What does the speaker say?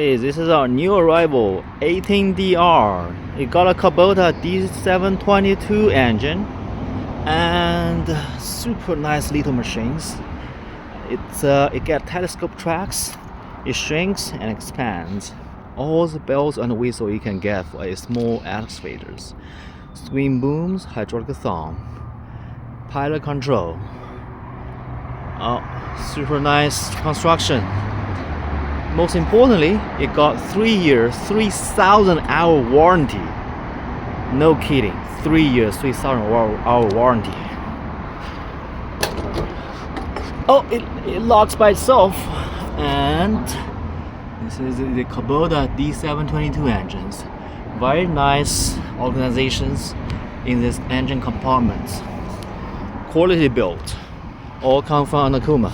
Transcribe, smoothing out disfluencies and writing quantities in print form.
Hey, this is our new arrival, 18DR. It got a Kubota D722 engine and super nice little machines. It got telescope tracks, it shrinks and expands. All the bells and whistles you can get for a small excavators. Swing booms, hydraulic thumb, pilot control. Oh, super nice construction. Most importantly, it got 3 years, 3,000 hour warranty. No kidding, 3 years, 3,000 hour warranty. Oh, it locks by itself. And this is the Kubota D722 engines. Very nice organizations in this engine compartment. Quality built. All come from Anakuma.